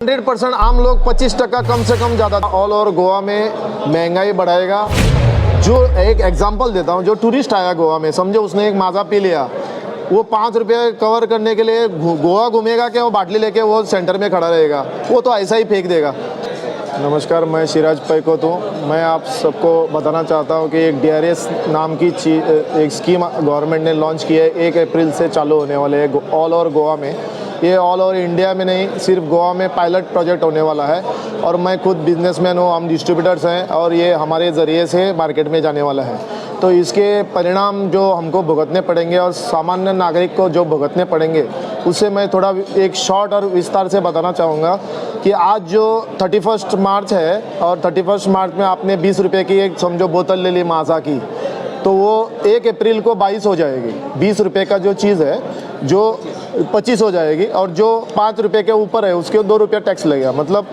100% आम लोग 25% कम से कम ज़्यादा ऑल ओवर गोवा में महंगाई बढ़ाएगा। जो एक एग्जांपल देता हूँ, जो टूरिस्ट आया गोवा में, समझो उसने एक माज़ा पी लिया, वो 5 रुपये कवर करने के लिए गोवा घूमेगा क्या? वो बाटली लेके वो सेंटर में खड़ा रहेगा, वो तो ऐसा ही फेंक देगा। नमस्कार, मैं शिराज पैकोत हूँ। मैं आप सबको बताना चाहता हूँ कि एक DRS नाम की एक स्कीम गवर्नमेंट ने लॉन्च की है। 1 अप्रैल से चालू होने वाले है ऑल ओवर गोवा में। ये ऑल ओवर इंडिया में नहीं, सिर्फ गोवा में पायलट प्रोजेक्ट होने वाला है। और मैं खुद बिजनेसमैन हूँ, हम डिस्ट्रीब्यूटर्स हैं और ये हमारे ज़रिए से मार्केट में जाने वाला है। तो इसके परिणाम जो हमको भुगतने पड़ेंगे और सामान्य नागरिक को जो भुगतने पड़ेंगे, उससे मैं थोड़ा एक शॉर्ट और विस्तार से बताना चाहूँगा कि आज जो 31 मार्च है और 31 मार्च में आपने 20 रुपये की एक समझो बोतल ले ली माज़ा की, तो वो 1 अप्रैल को 22 हो जाएगी। 20 रुपये का जो चीज़ है जो 25 हो जाएगी, और जो 5 रुपये के ऊपर है उसके 2 रुपये टैक्स लगेगा। मतलब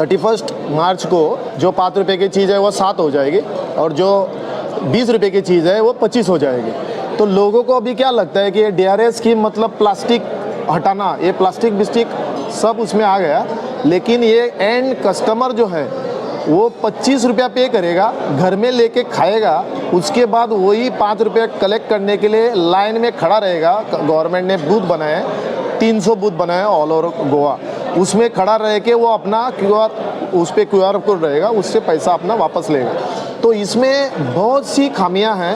31 मार्च को जो 5 रुपये की चीज़ है वो 7 हो जाएगी, और जो 20 रुपये की चीज़ है वो 25 हो जाएगी। तो लोगों को अभी क्या लगता है कि ये DRS की मतलब प्लास्टिक हटाना, ये प्लास्टिक बिस्टिक सब उसमें आ गया, लेकिन ये एंड कस्टमर जो है वो 25 रुपया पे करेगा, घर में लेके खाएगा, उसके बाद वही 5 रुपये कलेक्ट करने के लिए लाइन में खड़ा रहेगा। गवर्नमेंट ने बूथ बनाए, 300 बूथ बनाए ऑल ओवर गोवा, उसमें खड़ा रह के वो अपना उस पर QR कोड रहेगा, उससे पैसा अपना वापस लेगा। तो इसमें बहुत सी खामियां हैं,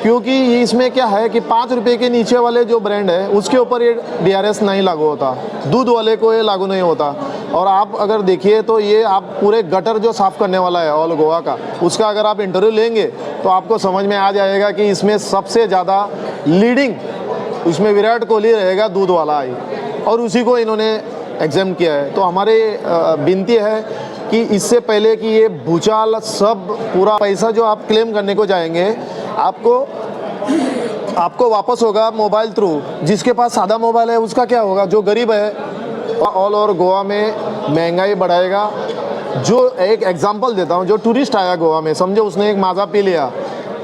क्योंकि इसमें क्या है कि 5 रुपये के नीचे वाले जो ब्रांड है उसके ऊपर ये DRS नहीं लागू होता, दूध वाले को ये लागू नहीं होता। और आप अगर देखिए तो ये आप पूरे गटर जो साफ़ करने वाला है ऑल गोवा का, उसका अगर आप इंटरव्यू लेंगे तो आपको समझ में आ जाएगा कि इसमें सबसे ज़्यादा लीडिंग उसमें विराट कोहली रहेगा, दूध वाला ही, और उसी को इन्होंने एग्जाम किया है। तो हमारे विनती है कि इससे पहले कि ये भूचाल सब पूरा पैसा जो आप क्लेम करने को जाएंगे, आपको वापस होगा मोबाइल थ्रू। जिसके पास सादा मोबाइल है उसका क्या होगा? जो गरीब है ऑल ओवर गोवा में महंगाई बढ़ाएगा। जो एक एग्जांपल देता हूँ, जो टूरिस्ट आया गोवा में, समझो उसने एक माज़ा पी लिया,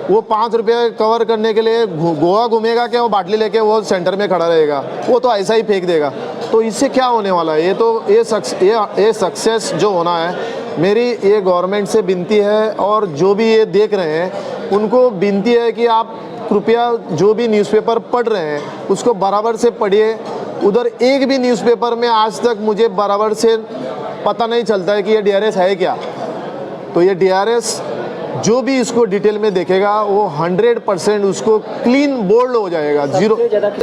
वो 5 रुपये कवर करने के लिए गोवा घूमेगा क्या? वो बाटली लेके वो सेंटर में खड़ा रहेगा, वो तो ऐसा ही फेंक देगा। तो इससे क्या होने वाला है? ये सक्सेस जो होना है, मेरी ये गवर्नमेंट से विनती है, और जो भी ये देख रहे हैं उनको विनती है कि आप कृपया जो भी न्यूज़पेपर पढ़ रहे हैं उसको बराबर से पढ़िए। उधर एक भी न्यूज़पेपर में आज तक मुझे बराबर से पता नहीं चलता है कि ये DRS है क्या। तो ये DRS जो भी इसको डिटेल में देखेगा वो 100% उसको क्लीन बोल्ड हो जाएगा, जीरो।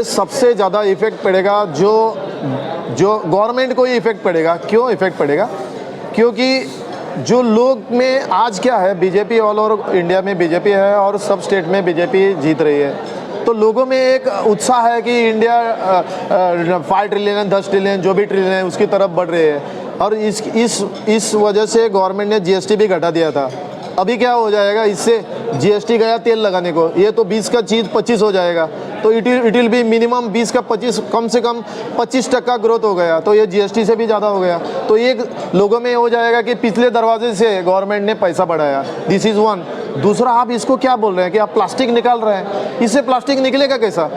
सबसे ज़्यादा इफेक्ट पड़ेगा जो गवर्नमेंट को ही इफेक्ट पड़ेगा। क्यों इफेक्ट पड़ेगा? क्योंकि जो लोग में आज क्या है, BJP ऑल ओवर इंडिया में BJP है और सब स्टेट में BJP जीत रही है। तो लोगों में एक उत्साह है कि इंडिया 5 ट्रिलियन 10 ट्रिलियन जो भी ट्रिलियन है उसकी तरफ बढ़ रही है। और इस वजह से गवर्नमेंट ने GST भी घटा दिया था। अभी क्या हो जाएगा? इससे GST गया तेल लगाने को, ये तो 20 का चीज़ 25 हो जाएगा। तो इट विल बी मिनिमम 20 का 25, कम से कम 25% ग्रोथ हो गया, तो ये GST से भी ज़्यादा हो गया। तो एक लोगों में हो जाएगा कि पिछले दरवाजे से गवर्नमेंट ने पैसा बढ़ाया। This is one. दूसरा, आप इसको क्या बोल रहे हैं कि आप प्लास्टिक निकाल रहे हैं, इससे प्लास्टिक निकलेगा कैसा?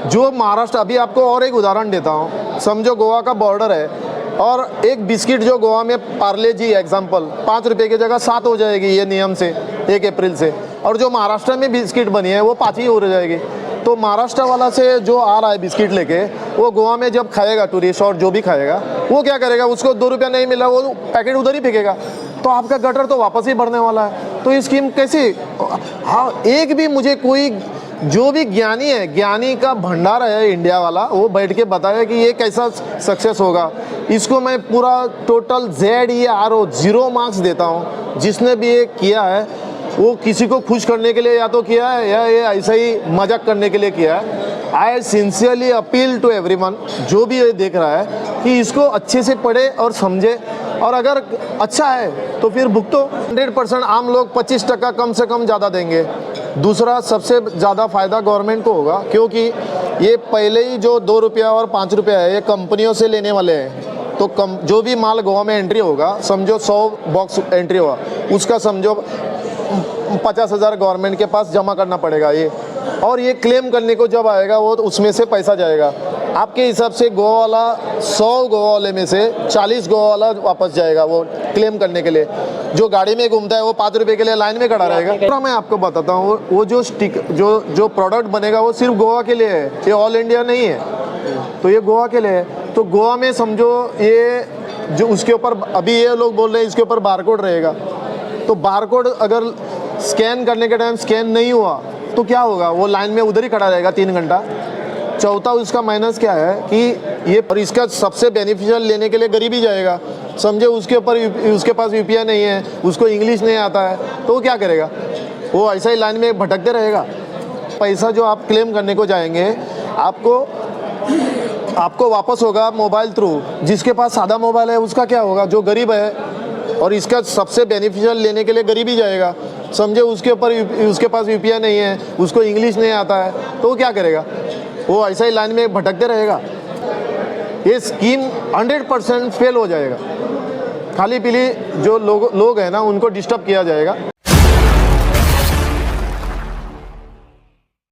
जो महाराष्ट्र, अभी आपको और एक उदाहरण देता हूँ, समझो गोवा का बॉर्डर है और एक बिस्किट जो गोवा में पार्ले जी एग्जाम्पल 5 रुपये की जगह 7 हो जाएगी ये नियम से 1 अप्रैल से, और जो महाराष्ट्र में बिस्किट बनी है वो 5 ही हो जाएगी। तो महाराष्ट्र वाला से जो आ रहा है बिस्किट लेके, वो गोवा में जब खाएगा टूरिस्ट और जो भी खाएगा, वो क्या करेगा? उसको 2 रुपया नहीं मिला, वो पैकेट उधर ही फेंकेगा, तो आपका गटर तो वापस ही भरने वाला है। तो ये स्कीम कैसी? हाँ, एक भी मुझे कोई जो भी ज्ञानी है, ज्ञानी का भंडार है इंडिया वाला, वो बैठ के बताया कि ये कैसा सक्सेस होगा। इसको मैं पूरा टोटल ZERO 0 मार्क्स देता हूँ। जिसने भी ये किया है वो किसी को खुश करने के लिए या तो किया है, या ये ऐसा ही मजाक करने के लिए किया है। I sincerely appeal to everyone, जो भी ये देख रहा है, कि इसको अच्छे से पढ़े और समझे, और अगर अच्छा है तो फिर भुगतो। 100% आम लोग 25% कम से कम ज़्यादा देंगे। दूसरा, सबसे ज़्यादा फ़ायदा गवर्नमेंट को होगा, क्योंकि ये पहले ही जो 2 रुपया और 5 रुपया है ये कंपनियों से लेने वाले हैं। तो जो भी माल गोवा में एंट्री होगा, समझो 100 बॉक्स एंट्री हुआ, उसका समझो 50,000 गवर्नमेंट के पास जमा करना पड़ेगा ये, और ये क्लेम करने को जब आएगा वो तो उसमें से पैसा जाएगा। आपके हिसाब से गोवा वाला 100 गोवा वाले में से 40 गोवा वाला वापस जाएगा वो क्लेम करने के लिए। जो गाड़ी में घूमता है वो 5 रुपए के लिए लाइन में खड़ा रहेगा। तो मैं आपको बताता हूँ, वो जो जो प्रोडक्ट बनेगा वो सिर्फ गोवा के लिए है, ये ऑल इंडिया नहीं है। तो ये गोवा के लिए है। तो गोवा में समझो ये जो उसके ऊपर अभी ये लोग बोल रहे हैं इसके ऊपर बारकोड रहेगा। तो बारकोड अगर स्कैन करने के टाइम स्कैन नहीं हुआ तो क्या होगा, वो लाइन में उधर ही खड़ा रहेगा 3 घंटा। चौथा उसका माइनस क्या है कि ये और इसका सबसे बेनिफिशियल लेने के लिए गरीब ही जाएगा। समझे उसके पास यूपीआई नहीं है, उसको इंग्लिश नहीं आता है, तो वो क्या करेगा, वो ऐसा ही लाइन में भटकते रहेगा। पैसा जो आप क्लेम करने को जाएंगे आपको वापस होगा मोबाइल थ्रू। जिसके पास सादा मोबाइल है उसका क्या होगा, जो गरीब है और इसका सबसे बेनिफिशियल लेने के लिए गरीब ही जाएगा। समझे उसके पास यूपीआई नहीं है, उसको इंग्लिश नहीं आता है, तो वो क्या करेगा, वो ऐसा ही लाइन में भटकते रहेगा। ये स्कीम 100% फेल हो जाएगा। खाली पीली जो लोग हैं ना उनको डिस्टर्ब किया जाएगा।